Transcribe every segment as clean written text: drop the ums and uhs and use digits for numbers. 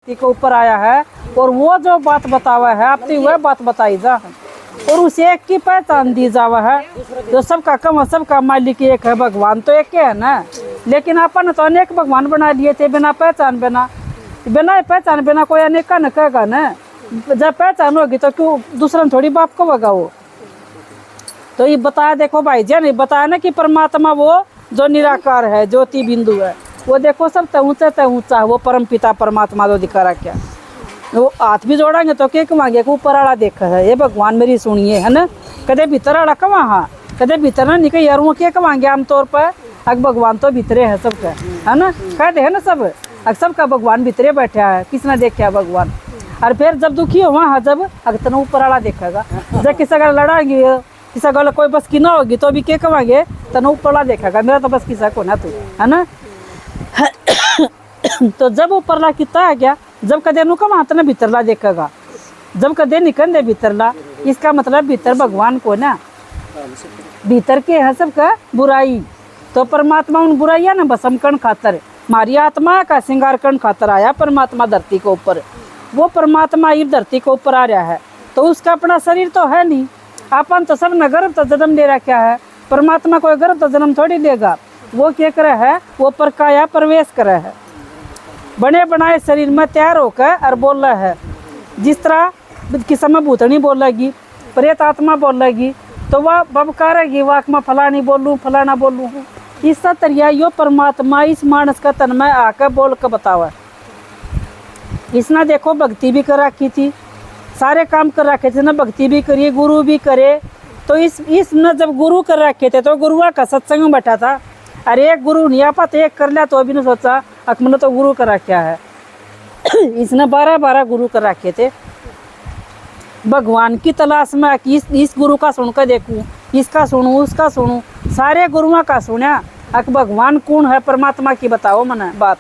धरती के ऊपर आया है और वो जो बात बतावा है अपनी वह बात बताई जा और उस एक की पहचान दी जावा है जो सबका कम सबका मालिक एक है। भगवान तो एक है ना, लेकिन अपन तो अनेक भगवान बना लिए थे बिना पहचान बिना पहचान बिना कोई अनेक न कहेगा ना। जब पहचान होगी तो क्यों दूसरा थोड़ी बाप को होगा वो। तो ये बताया देखो भाई जी नहीं बताया ना कि परमात्मा वो जो निराकार है ज्योति बिंदु है वो देखो सब तय ऊंचा वो परम पिता परमात्मा जो दिखा रहा क्या वो हाथ भी जोड़ेंगे तो क्या कमांगे को ऊपर आड़ा देखा है ये भगवान मेरी सुनिए है ना। कदे भीतर आड़ा कमा हाँ कदे भीतर ना निकल यार वो क्या कमांगे आमतौर पर अग भगवान तो भीतरे है सबका है ना कहते है ना सब अग सबका भगवान भीतरे बैठा है किसने देखा भगवान। और फिर जब दुखी हो वहाँ जब अग तना ऊपर आड़ा देखेगा जब किसी का लड़ाएंगे किसी गल कोई बस की ना होगी तो अभी क्या कमांगे तना ऊपर आड़ा देखेगा मेरा तो बस किसा को ना तू है ना। तो जब ऊपरला कितना आ गया जब कदे नु कम हाथ ना भीतरला देखेगा जब कदे निकल दे भीतरला इसका मतलब भीतर भगवान को ना भीतर के है सबका बुराई। तो परमात्मा उन बुराइया ना भस्म करण खातर मारी आत्मा का श्रृंगार करण खातर आया परमात्मा धरती के ऊपर। वो परमात्मा इस धरती के ऊपर आ रहा है तो उसका अपना शरीर तो है नहीं। अपन तो सब न गर्भ तो जन्म ले रखा है परमात्मा कोई गर्भ तो जन्म थोड़ी लेगा। वो क्या करे है वो परकाया प्रवेश करे है बने बनाए शरीर में तैयार होकर और बोल रहा है जिस तरह कि समय भूतनी बोलेगी प्रेत आत्मा बोलेगी तो वह बबकारेगी वाक में फलानी बोलूँ फलाना बोलूँ। इस तरह यो परमात्मा इस मानस का तन में आकर बोल कर बतावा। इसने देखो भक्ति भी कर रखी थी सारे काम कर रखे थे ना भक्ति भी करिए गुरु भी करे। तो इस न जब गुरु कर रखे थे तो गुरुआ का सत्संग में बैठा था। अरे एक गुरु नहीं आपा तो एक कर लिया तो अभी ने सोचा अकमन तो गुरु कर रखा है। इसने 12 गुरु कर रखे थे भगवान की तलाश में कि इस गुरु का सुनकर देखूं इसका सुनूं उसका सुनूं सारे गुरुओं का सुना अक भगवान कौन है परमात्मा की बताओ मने बात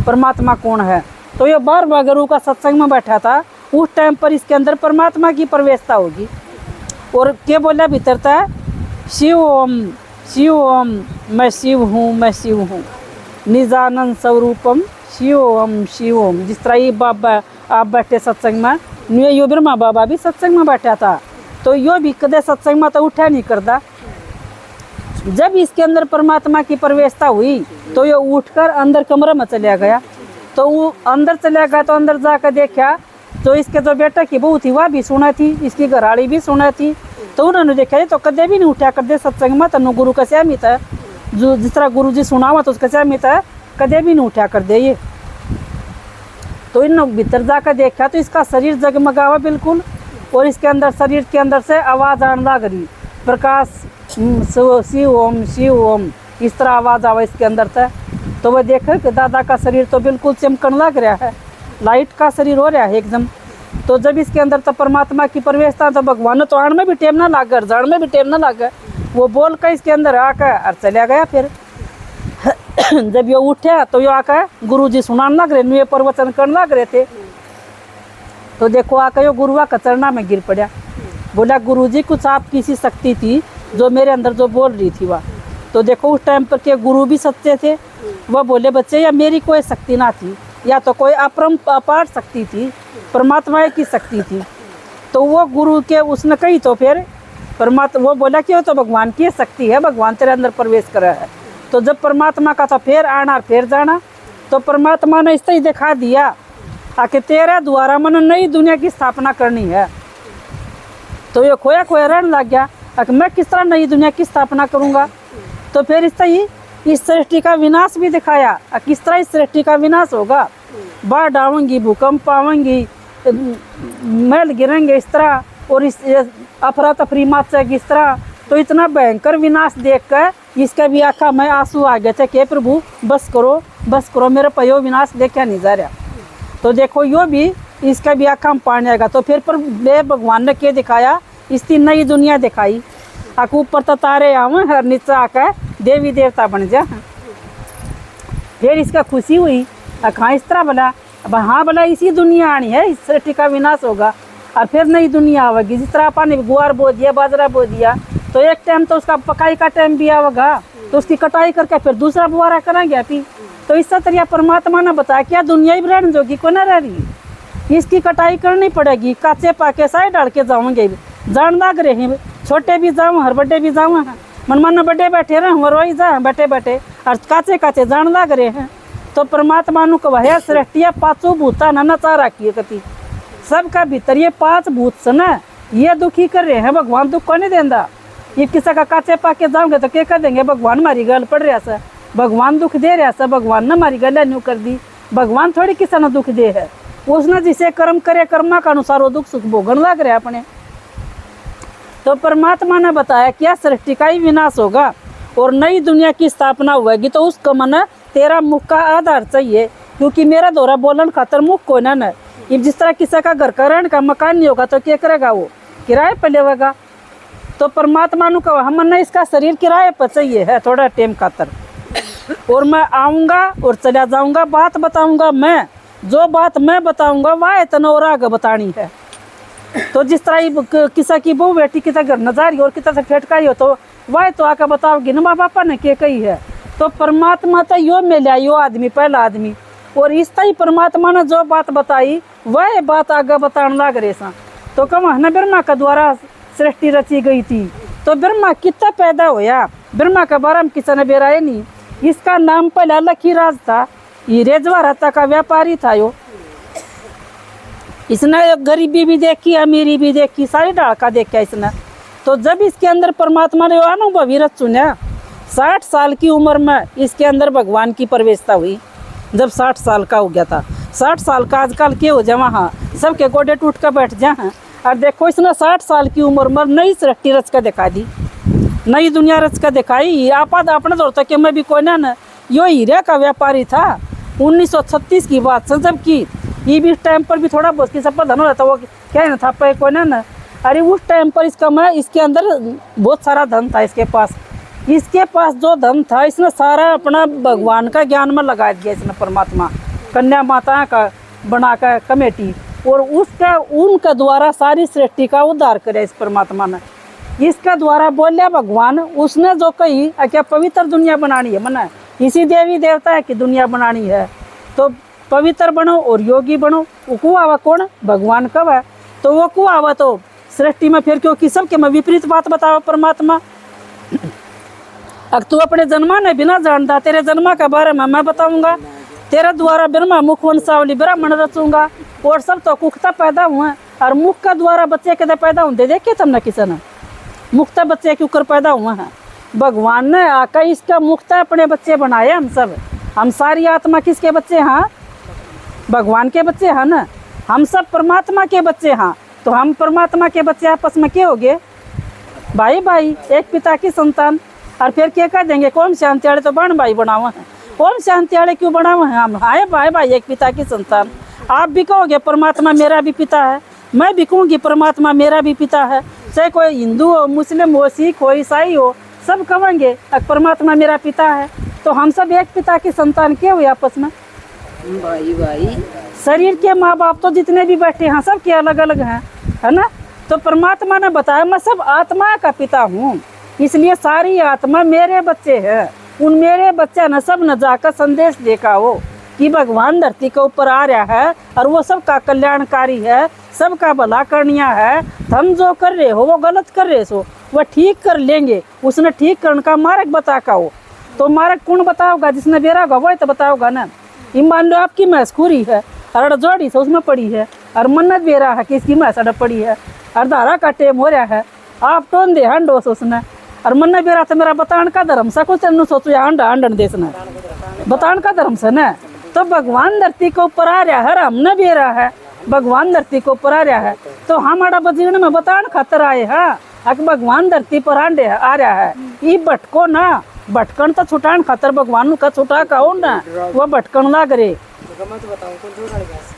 परमात्मा कौन है। तो ये 12 गुरु का सत्संग में बैठा था उस टाइम पर इसके अंदर परमात्मा की प्रवेशता होगी। और क्या बोला भीतर था शिव ओम मैं शिव हूँ निजानंद स्वरूपम शिव ओम। जिस तरह ये बाबा आप बैठे सत्संग में यो ब्रह्मा बाबा भी सत्संग में बैठा था तो यो भी कदे सत्संग में तो उठा नहीं करता। जब इसके अंदर परमात्मा की प्रवेशता हुई तो ये उठकर अंदर कमरे में चला गया। तो वो अंदर चला गया तो अंदर जाकर देखा तो इसके जो बेटा की बहू थी वह भी सुना थी इसकी घराड़ी भी सुना थी। तो उन्होंने देखा तो कदे भी नहीं उठा कर दे सत्संग में तनु गुरु का सहमित है जो जिस तरह गुरु जी सुना हुआ तो उसका सहमित है कदे भी नहीं उठा कर दे ये। तो इन भीतर जाकर देखा तो इसका शरीर जगमगावा बिल्कुल और इसके अंदर शरीर के अंदर से आवाज़ आने लग रही प्रकाश शिव ओम इस तरह आवाज़ आवा इसके अंदर से। तो वह देखा कि दादा का शरीर तो बिल्कुल चमकने लग रहा है लाइट का शरीर हो रहा है एकदम। तो जब इसके अंदर तो परमात्मा की प्रवेशता तो भगवान तो आने में भी टेम ना लाग जान में भी टेम ना लाग वो बोल कर इसके अंदर आकर और चला गया। फिर जब ये उठा तो ये आकर गुरु जी सुनाने लग रहे ये प्रवचन करने लग रहे थे। तो देखो आकर यो गुरुआ कचरना में गिर पड़ा बोला गुरु जी कुछ आप किसी शक्ति थी जो मेरे अंदर जो बोल रही थी वह। तो देखो उस टाइम पर के गुरु भी सच्चे थे वह बोले बच्चे या मेरी कोई शक्ति ना थी या तो कोई अपार शक्ति थी परमात्मा की शक्ति थी। तो वो गुरु के उसने कही तो फिर परमात्मा वो बोला कि वो तो भगवान की शक्ति है भगवान तेरे अंदर प्रवेश करा है। तो जब परमात्मा का तो फिर आना फिर जाना तो परमात्मा ने इससे ही दिखा दिया आके तेरे द्वारा मन नई दुनिया की स्थापना करनी है। तो ये खोया रहने लग गया कि मैं किस तरह नई दुनिया की स्थापना करूँगा। तो फिर इससे ही इस सृष्टि का विनाश भी दिखाया किस तरह इस सृष्टि का विनाश होगा बाढ़ आवेंगी भूकंप आवेंगी महल गिरेंगे इस तरह और इस अफरा तफरी मचेगी इस तरह। तो इतना भयंकर विनाश देखकर इसका भी आँखा में आंसू आ गए थे कि प्रभु बस करो मेरे पयो विनाश देखा नहीं जा रहा। तो देखो यो भी इसका भी आँखा में पानी आएगा। तो फिर पर भगवान ने क्या दिखाया इसकी नई दुनिया दिखाई ऊपर तो तारे आवे और नीचे आकर देवी देवता बन जा। फिर इसका खुशी हुई हाँ इस तरह बोला अब हाँ बोला इसी दुनिया आनी है इस सृष्टि का विनाश होगा और फिर नई दुनिया आवेगी। जिस तरह अपन ने गुआर बो दिया बाजरा बो दिया तो एक टाइम तो उसका पकाई का टाइम भी आवेगा तो उसकी कटाई करके फिर दूसरा बुआरा करेंगे अभी तो इस तरह परमात्मा ने बताया क्या दुनिया ही रहने जोगी को ना रह रही, इसकी कटाई करनी पड़ेगी, काचे पाके साए डाल के जाऊँगे, जान लाग रहे हैं, छोटे भी जाऊँ हर बड़े भी जाऊँ हैं, मन मन बड़े बैठे रहे हमारे वही जा बैठे बैठे और काचे काचे जान लाग रहे हैं। तो परमात्मा नु कह सृष्टिया पाँचों भूता न नचा रखी कति सबका भीतर ये 5 भूत से न ये दुखी कर रहे हैं, भगवान दुख को नहीं देंदा। ये किसी का काचे पाके जाओगे तो क्या कर देंगे, भगवान मारी गल पड़ रहा से, भगवान दुख दे रहा से, भगवान ने मारी गल न्यू कर दी, भगवान थोड़ी किसी ने दुख दे है, उसने जिसे कर्म करे कर्मा का अनुसार वो दुख सुख भोगन लग रहे अपने। तो परमात्मा ने बताया क्या सृष्टि का ही विनाश होगा और नई दुनिया की स्थापना होगी, तो उसको मन तेरा मुख का आधार चाहिए, क्योंकि मेरा दौरा बोलन खातर मुख को ना न। जिस तरह किसी का घर का रहने का मकान नहीं होगा तो क्या करेगा, वो किराए पर लेगा। तो परमात्मा ने कहा हमने इसका शरीर किराए पर चाहिए है थोड़ा टाइम खातर, और मैं आऊँगा और चला जाऊँगा, बात बताऊँगा मैं, जो बात मैं बताऊँगा वह इतना और आगे बतानी है। तो जिस तरह किसी की बहू बेटी किसी घर न जा रही और किसी से फेटकाई हो तो वह तो आके बताओगी ना माँ बापा ने क्या कही है। तो परमात्मा तो यो मिला यो आदमी पहला आदमी, और इस तरह परमात्मा ने जो बात बताई वह बात आगे बताने लग रहे सा। तो कम है ब्रह्मा का द्वारा सृष्टि रची गई थी, तो ब्रह्मा कितना पैदा होया, ब्रह्मा के बारे में किसी ने बेराए नहीं। इसका नाम पहला लखीराज था, ये रेजवाराता का व्यापारी था यो। इसने गरीबी भी देखी अमीरी भी देखी, सारी डाका देखा इसने। तो जब इसके अंदर परमात्मा ने अनुभवी रच चुना, 60 साल की उम्र में इसके अंदर भगवान की प्रवेशता हुई। जब 60 साल का हो गया था, 60 साल का आजकल के हो जाए वहाँ सबके गोडे टूट कर बैठ जाए। और देखो इसने 60 साल की उम्र में नई सृष्टि रच कर दिखा दी, नई दुनिया रच कर दिखाई। आपद अपने दौर तक मैं भी कोई ना यो हीरे का व्यापारी था। 1936 की बात से जबकि ये भी इस टाइम पर भी थोड़ा बहुत किसी पर धन हो रहा था, वो क्या ना था पे कोई ना। अरे उस टाइम पर इसका मैं इसके अंदर बहुत सारा धन था इसके पास जो धन था इसने सारा अपना भगवान का ज्ञान में लगा दिया इसने। परमात्मा कन्या माता का बना कर कमेटी, और उसका उनके द्वारा सारी सृष्टि का उद्धार करे इस परमात्मा ने। इसका द्वारा बोलिया भगवान उसने जो कही क्या पवित्र दुनिया बनानी है, मना इसी देवी देवता है कि दुनिया बनानी है, तो पवित्र बनो और योगी बनो। वो आवा कौन, भगवान कब है, तो वो को आवा तो सृष्टि में फिर क्योंकि सबके में विपरीत बात बतावा परमात्मा। अब तू अपने जन्मा ने बिना जानता, तेरे जन्मा के बारे में मैं बताऊंगा, तेरे द्वारा ब्रह्मा मुख वंशावली ब्राह्मण रचूंगा, और सब तो कुख्ता पैदा हुए। और मुख का द्वारा बच्चे के पैदा होते देखे तुमने किसी ने, मुख्ता बच्चे के ऊपर पैदा हुए हैं। भगवान ने आकर इसका मुख्ता अपने बच्चे बनाए। हम सारी आत्मा किसके बच्चे हैं, भगवान के बच्चे हैं ना, हम सब परमात्मा के बच्चे हैं। तो हम परमात्मा के बच्चे आपस में क्या हो गए, भाई भाई एक पिता की संतान। और फिर क्या कह देंगे कौन शांति वाले तो बहन भाई बनावे हैं, कौन शांति वाले क्यों बनावे हैं, हम आए भाई भाई एक पिता की संतान। आप भी कहोगे परमात्मा मेरा भी पिता है, मैं भी कहूँगी परमात्मा मेरा भी पिता है। चाहे कोई हिंदू हो, मुस्लिम हो, सिख हो, ईसाई हो, सब कहेंगे परमात्मा मेरा पिता है। तो हम सब एक पिता की संतान क्या हुए आपस में, भाई शरीर के माँ बाप तो जितने भी बैठे हैं सब के अलग अलग हैं, है ना। तो परमात्मा ने बताया मैं सब आत्मा का पिता हूँ, इसलिए सारी आत्मा मेरे बच्चे हैं। उन मेरे बच्चे न सब न जाकर संदेश देखा हो कि भगवान धरती के ऊपर आ रहा है और वो सबका कल्याणकारी है, सबका भला करनिया है। हम जो कर रहे हो वो गलत कर रहे हो, वह ठीक कर लेंगे। उसने ठीक करने का मार्ग बता का हो, तो मार्ग कौन बताओगा, जिसने बेरा होगा वही तो बताओगा ना। ये मान लो आपकी मैसखूरी है और जोड़ी से उसमें पड़ी है, और मन्नत बेरा है कि इसकी मैस अड़ पड़ी है, और धारा का टेम हो रहा है, आप टोन दे हंडो से उसने, और मन्नत बेरा तो मेरा बतान का धर्म से कुछ सोचो या हंडा हंडन देसना बतान का धर्म से न। तो भगवान धरती के ऊपर आ रहा है, हमने बेरा है भगवान धरती के ऊपर आ रहा है, तो हमारा बजीवन में बतान खातर आए हैं अक भगवान धरती पर आ रहा है। ये भटको ना, भटकन तो छुटान खातर भगवान का छुटा का हो ना, वह भटकन लाग रे।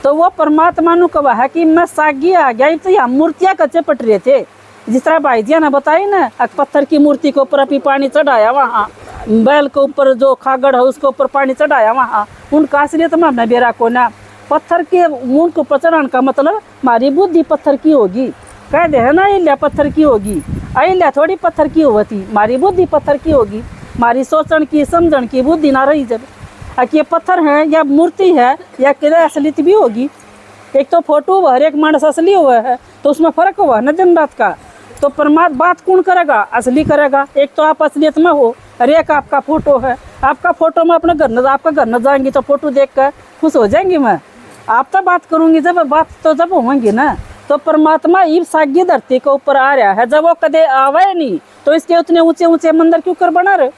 तो वो परमात्मा नु कहा है कि मैं सागी आ गया। तो यहाँ मूर्तियाँ कच्चे पट रहे थे, जिस तरह भाई जी ने बताई ना, पत्थर की मूर्ति के ऊपर अभी पानी चढ़ाया, वहाँ बैल के ऊपर जो खागड़ है उसके ऊपर पानी चढ़ाया, वहाँ उनका असलियत में हमने बेरा को ना। पत्थर के मुंह को चढ़ाने का मतलब हमारी बुद्धि पत्थर की होगी, कह दे है ना अहिल्या पत्थर की होगी, अहिल्या थोड़ी पत्थर की होती, हमारी बुद्धि पत्थर की होगी। हमारी सोचण की समझण की बुद्धि ना रही जब, कि ये पत्थर है या मूर्ति है या किधर असलियत भी होगी। एक तो फोटो हर एक मानस असली हुआ है तो उसमें फर्क हुआ ना दिन रात का। तो परमात्मा बात कौन करेगा? असली करेगा। एक तो आप असलियत में हो और एक आपका फोटो है। आपका फोटो में अपने घर न आपका घर न जाएंगी तो फोटो देख कर खुश हो जाएंगी। मैं आप तो बात करूंगी जब बात तो जब होंगी ना। तो परमात्मा इब सागी धरती के ऊपर आ रहा है, जब वो कदे आवे नहीं तो इसके उतने ऊंचे ऊंचे मंदिर क्यों कर बना रहे,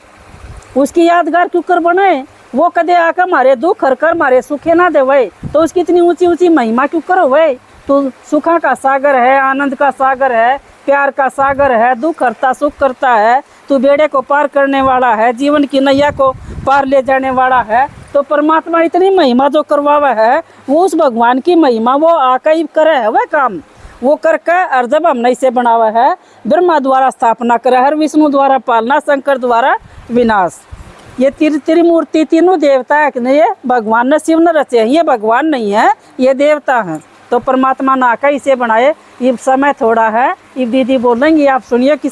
उसकी यादगार क्यों कर बनाए। वो कदे आकर मारे दुख हर कर मारे सुखे ना दे वही, तो उसकी इतनी ऊंची ऊंची महिमा क्यों करो वही। तो सुखा का सागर है, आनंद का सागर है, प्यार का सागर है, दुख हरता सुख करता है। तू बेड़े को पार करने वाला है, जीवन की नैया को पार ले जाने वाला है। तो परमात्मा इतनी महिमा जो करवावा है वो उस भगवान की महिमा वो आकर ही करे है वह काम। वो करके और जब हमने इसे बनावा है, ब्रह्मा द्वारा स्थापना करे है, विष्णु द्वारा पालना, शंकर द्वारा विनाश। ये त्रिमूर्ति तीनों देवता है कि नहीं, ये भगवान ने शिव ने रचे हैं, ये भगवान नहीं है, ये देवता हैं। तो परमात्मा ने आकर इसे बनाए। ये समय थोड़ा है, ये दीदी बोलेंगी आप सुनिए कि